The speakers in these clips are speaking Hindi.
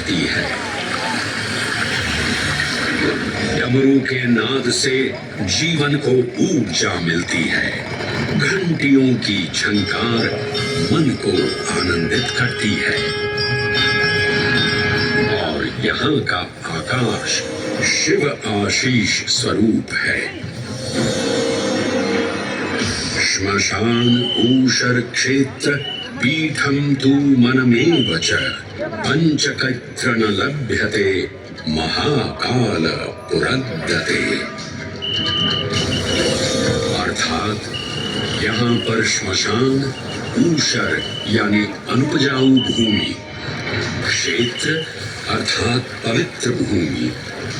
रहती है। डमरू के नाद से जीवन को ऊर्जा मिलती है। घंटियों की झंकार मन को आनंदित करती है। और यहाँ का आकाश शिव आशीष स्वरूप है। श्मशान ऊषर क्षेत्र पीठम तु मनमेव च पंचकत्र न लभ्यते महाकाल पुरद्दते। अर्थात यहाँ पर श्मशान, ऊषर यानी अनुपजाऊ भूमि, क्षेत्र अर्थात पवित्र भूमि,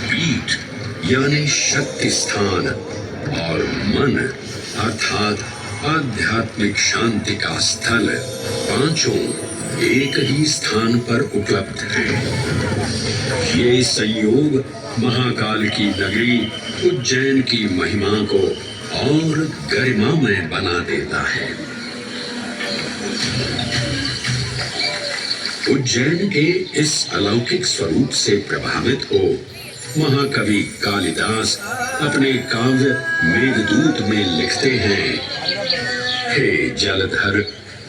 पीठ यानी शक्ति स्थान और मन अर्थात आध्यात्मिक शांति का स्थल पांचों एक ही स्थान पर उपलब्ध है। ये संयोग महाकाल की नगरी उज्जैन की महिमा को और गरिमामय बना देता है। उज्जैन के इस अलौकिक स्वरूप से प्रभावित हो महाकवि कालिदास अपने काव्य मेघदूत में लिखते हैं, हे जलधर,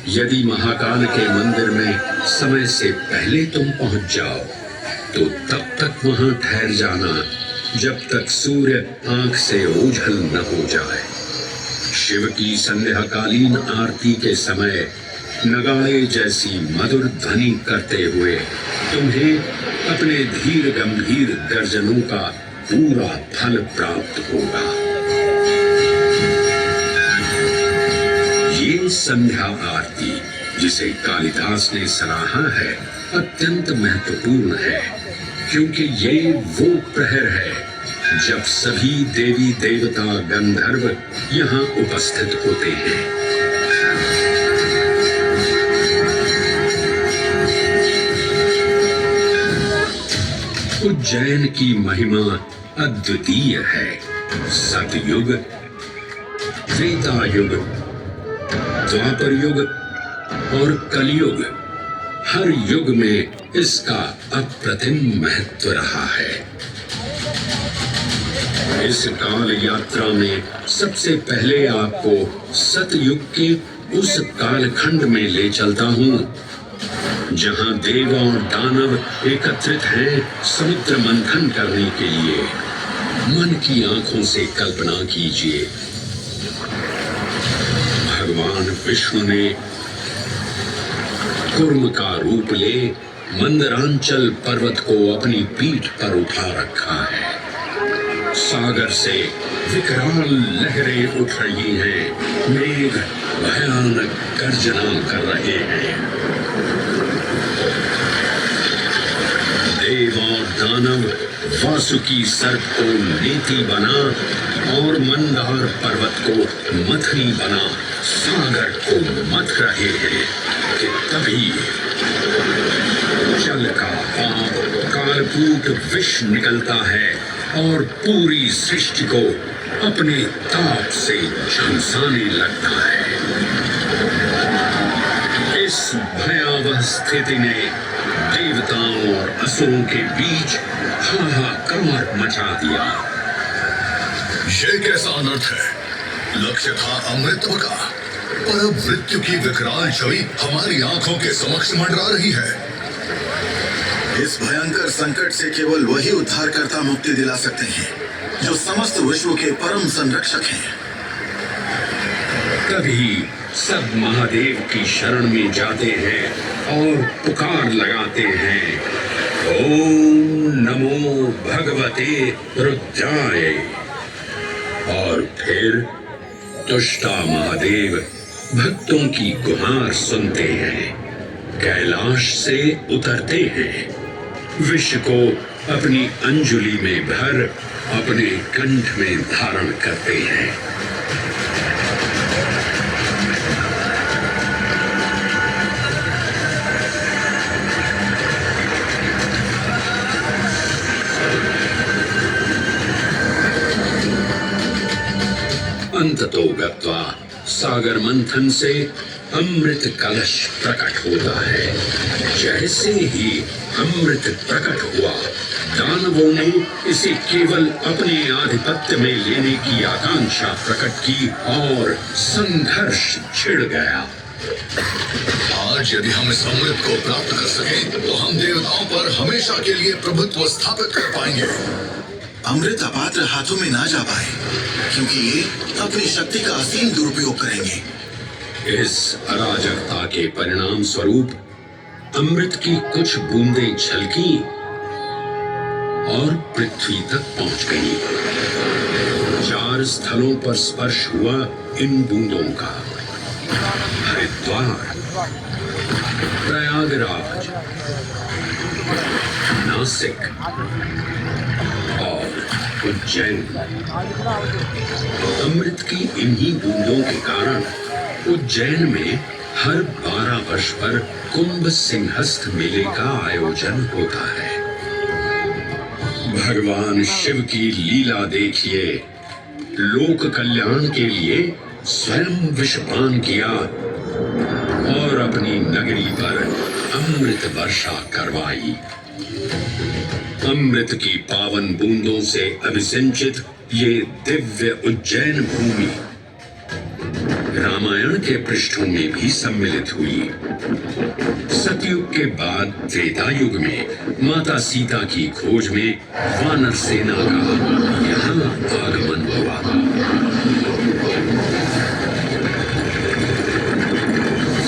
यदि महाकाल के मंदिर में समय से पहले तुम पहुंच जाओ तो तब तक वहां ठहर जाना जब तक सूर्य आंख से ओझल न हो जाए। शिव की संध्याकालीन आरती के समय नगाड़े जैसी मधुर ध्वनि करते हुए तुम्हें अपने धीर गंभीर गर्जनों का पूरा फल प्राप्त होगा। ये संध्या आरती जिसे कालिदास ने सराहा है अत्यंत महत्वपूर्ण है, क्योंकि ये वो प्रहर है जब सभी देवी देवता गंधर्व यहाँ उपस्थित होते हैं। उज्जैन की महिमा अद्वितीय है। सतयुग, त्रेता युग, द्वापर युग और कलयुग, हर युग में इसका अप्रतिम महत्व रहा है। इस काल यात्रा में सबसे पहले आपको सतयुग के उस कालखंड में ले चलता हूँ जहां देव और दानव एकत्रित हैं समुद्र मंथन करने के लिए। मन की आंखों से कल्पना कीजिए, भगवान विष्णु ने कूर्म का रूप ले मंदरांचल पर्वत को अपनी पीठ पर उठा रखा है। सागर से विकराल लहरें उठ रही हैं, मेघ भयानक गर्जना कर रहे हैं। देव और दानव वासुकी सर्प को नेति बना और मंदार पर्वत को मथनी बना सागर को मथ रहे हैं कि तभी जल का पाप कालकूट विष निकलता है और पूरी सृष्टि को अपने ताप से झंसाने लगता है। इस भयावह स्थिति ने देवताओं और असुरों के बीच हाहाकार मचा दिया। ये कैसा अनर्थ है? लक्ष्य था अमृतत्व का, पर अब मृत्यु की विकराल छवि हमारी आंखों के समक्ष मंडरा रही है। इस भयंकर संकट से केवल वही उद्धारकर्ता मुक्ति दिला सकते हैं जो समस्त विश्व के परम संरक्षक हैं। तभी सब महादेव की शरण में जाते हैं और पुकार लगाते हैं, ओम नमो भगवते रुद्राय। और फिर तुष्टा महादेव भक्तों की गुहार सुनते हैं, कैलाश से उतरते हैं, विष को अपनी अंजुलि में भर अपने कंठ में धारण करते हैं। अंततो गत्वा सागर मंथन से अमृत कलश प्रकट होता है। जैसे ही अमृत प्रकट हुआ, दानवों ने इसे केवल अपने आधिपत्य में लेने की आकांक्षा प्रकट की और संघर्ष छिड़ गया। आज यदि हम इस अमृत को प्राप्त कर सकें, तो हम देवताओं पर हमेशा के लिए प्रभुत्व स्थापित कर पाएंगे। अमृत अपात्र हाथों में ना जा पाए, क्योंकि ये अपनी शक्ति का असीम दुरुपयोग करेंगे। इस अराजकता के परिणाम स्वरूप अमृत की कुछ बूंदें छलकी और पृथ्वी तक पहुंच गई। 4 स्थलों पर स्पर्श हुआ इन बूंदों का: हरिद्वार, प्रयागराज, नासिक और उज्जैन। अमृत की इन्हीं बूंदों के कारण उज्जैन में हर 12 वर्ष पर कुंभ सिंहस्थ मेले का आयोजन होता है। भगवान शिव की लीला देखिए, लोक कल्याण के लिए स्वयं विषपान किया और अपनी नगरी पर अमृत वर्षा करवाई। अमृत की पावन बूंदों से अभिसिंचित ये दिव्य उज्जैन भूमि रामायण के पृष्ठों में भी सम्मिलित हुई। सतयुग के बाद त्रेता युग में माता सीता की खोज में वानर सेना का यहाँ आगमन हुआ।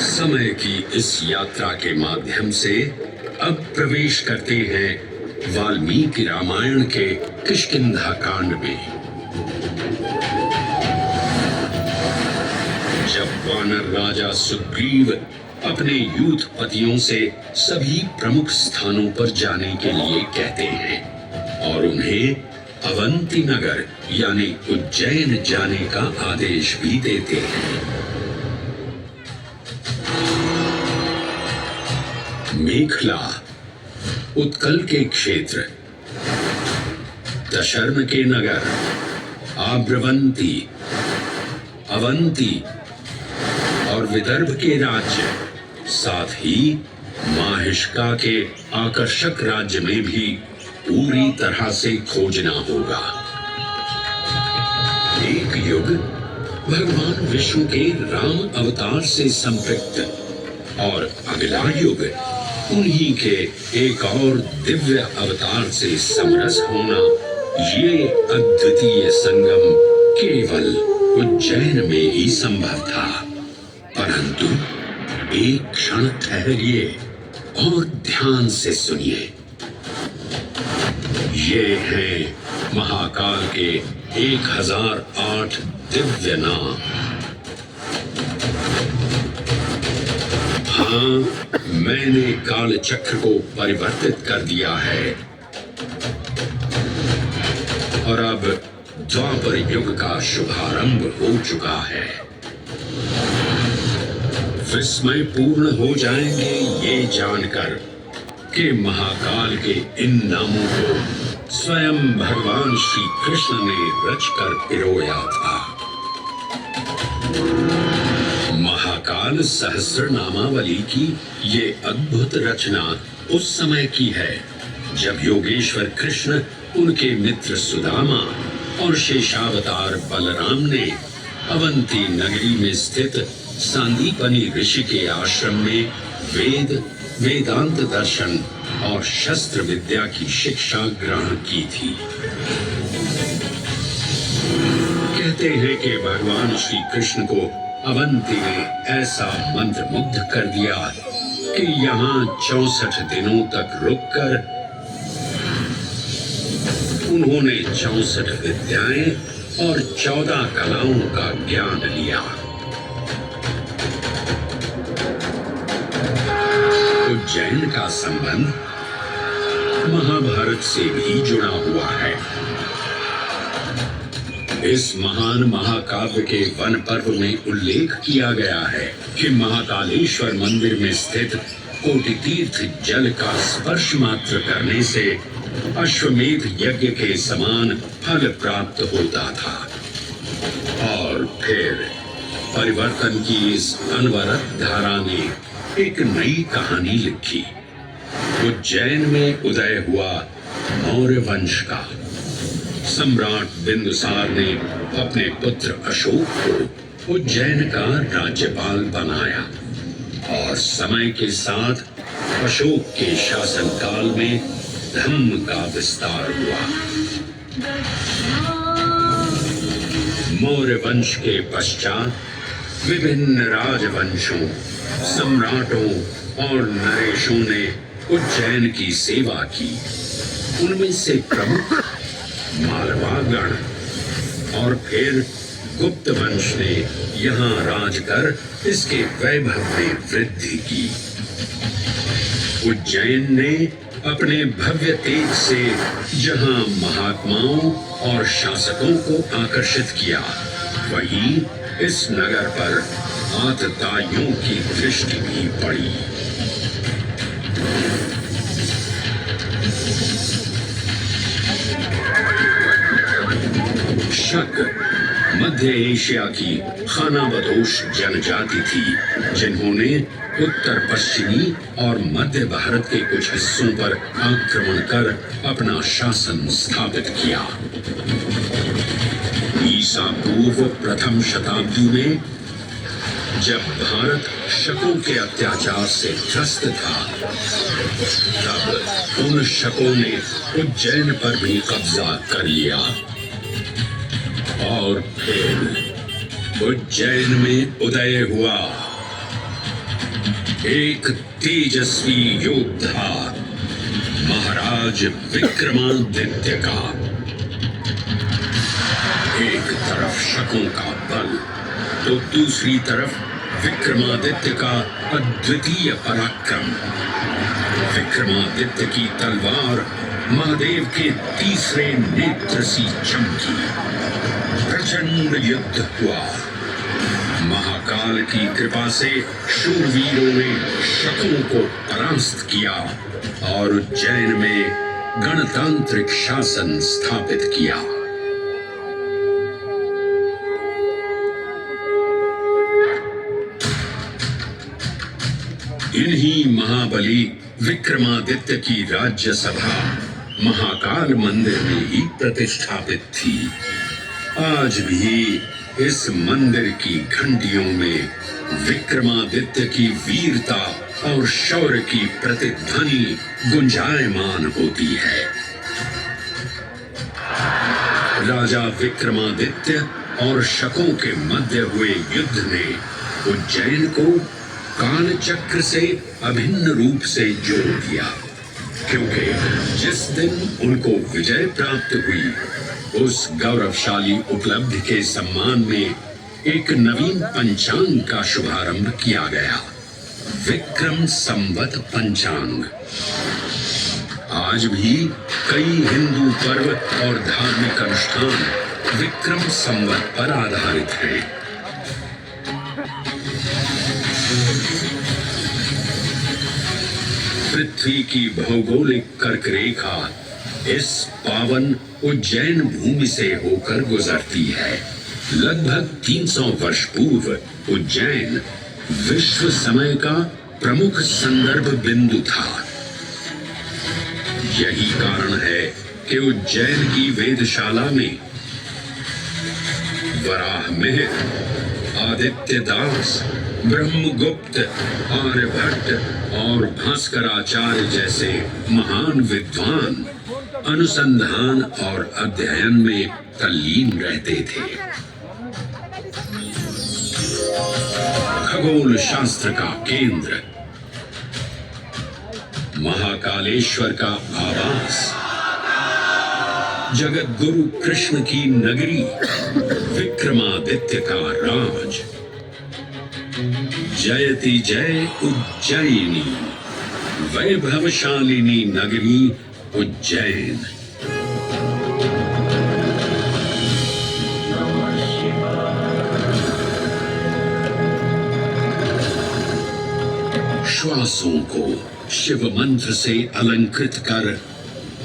समय की इस यात्रा के माध्यम से अब प्रवेश करते हैं वाल्मीकि रामायण के किष्किंधा कांड में। जब वानर राजा सुग्रीव अपने यूथपतियों से सभी प्रमुख स्थानों पर जाने के लिए कहते हैं और उन्हें अवंती नगर यानी उज्जैन जाने का आदेश भी देते हैं। मेखला उत्कल के क्षेत्र, दशर्न के नगर, आब्रवंती, अवंती और विदर्भ के राज्य, साथ ही माहिष्का के आकर्षक राज्य में भी पूरी तरह से खोजना होगा। एक युग भगवान विष्णु के राम अवतार से संपृक्त और अगला युग उन्हीं के एक और दिव्य अवतार से समरस होना, ये अद्वितीय संगम केवल उज्जैन में ही संभव था। परंतु एक क्षण ठहरिए और ध्यान से सुनिए। ये हैं महाकाल के 1008 दिव्य नाम। हाँ, मैंने काल चक्र को परिवर्तित कर दिया है और अब द्वापर युग का शुभारंभ हो चुका है। विस्मय पूर्ण हो जाएंगे ये जानकर कि महाकाल के इन नामों को स्वयं भगवान श्री कृष्ण ने रचकर पिरोया था। महाकाल सहस्र नामावली की ये अद्भुत रचना उस समय की है जब योगेश्वर कृष्ण, उनके मित्र सुदामा और शेषावतार बलराम ने अवंती नगरी में स्थित सांदीपनी ऋषि के आश्रम में वेदांत दर्शन और शस्त्र विद्या की शिक्षा ग्रहण की थी। कहते हैं कि भगवान श्री कृष्ण को अवंती ने ऐसा मंत्रमुग्ध कर दिया कि यहाँ 64 दिनों तक रुककर उन्होंने 64 विद्याएं और 14 कलाओं का ज्ञान लिया। उज्जैन का संबंध महाभारत से भी जुड़ा हुआ है। इस महान महाकाव्य के वन पर्व में उल्लेख किया गया है कि महाकालेश्वर मंदिर में स्थित कोटि तीर्थ जल का स्पर्श मात्र करने से अश्वमेध यज्ञ के समान फल प्राप्त होता था। और फिर परिवर्तन की इस अनवरत धारा ने एक नई कहानी लिखी। उज्जैन में उदय हुआ मौर्य वंश का। सम्राट बिंदुसार ने अपने पुत्र अशोक को उज्जैन का राज्यपाल बनाया और समय के साथ अशोक के शासनकाल में धम्म का विस्तार हुआ। मौर्य वंश के पश्चात विभिन्न राजवंशों, सम्राटों और नरेशों ने उज्जैन की सेवा की। उनमें से प्रमुख मालवागण और फिर गुप्त वंश ने यहाँ राज कर इसके वैभव में वृद्धि की। उज्जैन ने अपने भव्य तेज से जहाँ महात्माओं और शासकों को आकर्षित किया, वहीं इस नगर पर आतताइयों की दृष्टि भी पड़ी। शक मध्य एशिया की खानाबदोश जनजाति थी, जिन्होंने उत्तर पश्चिमी और मध्य भारत के कुछ हिस्सों पर आक्रमण कर अपना शासन स्थापित किया। ईसा पूर्व प्रथम शताब्दी में जब भारत शकों के अत्याचार से त्रस्त था, तब उन शकों ने उज्जैन पर भी कब्जा कर लिया और फिर उज्जैन में उदय हुआ एक तेजस्वी योद्धा, महाराज विक्रमादित्य का। एक तरफ शकों का बल तो दूसरी तरफ विक्रमादित्य का अद्वितीय पराक्रम। विक्रमादित्य की तलवार महादेव के तीसरे नेत्र सी चमकी। प्रचंड युद्ध हुआ। महाकाल की कृपा से शूरवीरों ने शकों को परास्त किया और उज्जैन में गणतांत्रिक शासन स्थापित किया। इन्हीं महाबली विक्रमादित्य की राज्यसभा महाकाल मंदिर में ही प्रतिष्ठापित थी। आज भी इस मंदिर की घंटियों में विक्रमादित्य की वीरता और शौर्य की प्रतिध्वनि गुंजायमान होती है। राजा विक्रमादित्य और शकों के मध्य हुए युद्ध ने उज्जैन को कालचक्र से अभिन्न रूप से जोड़ दिया, क्योंकि जिस दिन उनको विजय प्राप्त हुई, उस गौरवशाली उपलब्धि के सम्मान में एक नवीन पंचांग का शुभारंभ किया गया, विक्रम संवत पंचांग। आज भी कई हिंदू पर्व और धार्मिक अनुष्ठान विक्रम संवत पर आधारित हैं। पृथ्वी की भौगोलिक कर्क रेखा इस पावन उज्जैन भूमि से होकर गुजरती है। लगभग 300 वर्ष पूर्व उज्जैन विश्व समय का प्रमुख संदर्भ बिंदु था। यही कारण है कि उज्जैन की वेदशाला में वराहमिहिर, आदित्यदास, ब्रह्मगुप्त, आर्यभट्ट और भास्कराचार्य जैसे महान विद्वान अनुसंधान और अध्ययन में तल्लीन रहते थे। खगोल शास्त्र का केंद्र, महाकालेश्वर का आवास, जगत गुरु कृष्ण की नगरी, विक्रमादित्य का राज। जयति जय उज्जैनी, वैभवशालिनी नगरी उज्जैन। श्वासों को शिव मंत्र से अलंकृत कर,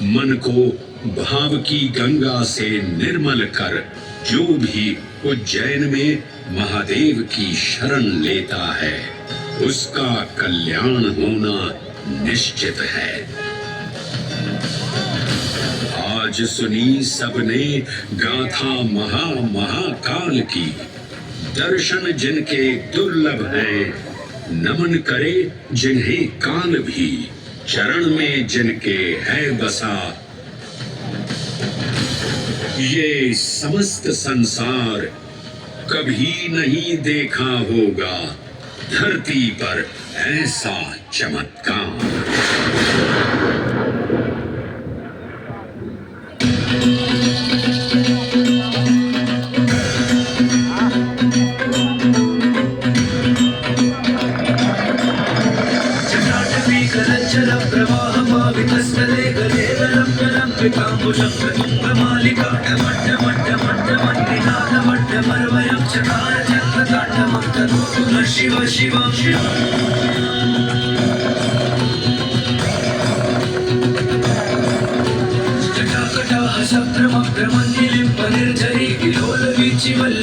मन को भाव की गंगा से निर्मल कर, जो भी उज्जैन में महादेव की शरण लेता है, उसका कल्याण होना निश्चित है। आज सुनी सबने गाथा महाकाल की। दर्शन जिनके दुर्लभ है, नमन करे जिन्हें काल भी। चरण में जिनके है बसा, ये समस्त संसार कभी नहीं देखा होगा धरती पर ऐसा चमत्कार। शिव शिव शिव जटाकटाह सप्तमग्रमन्निलिम्पनिर्झरी विलोलवीचिवल्ल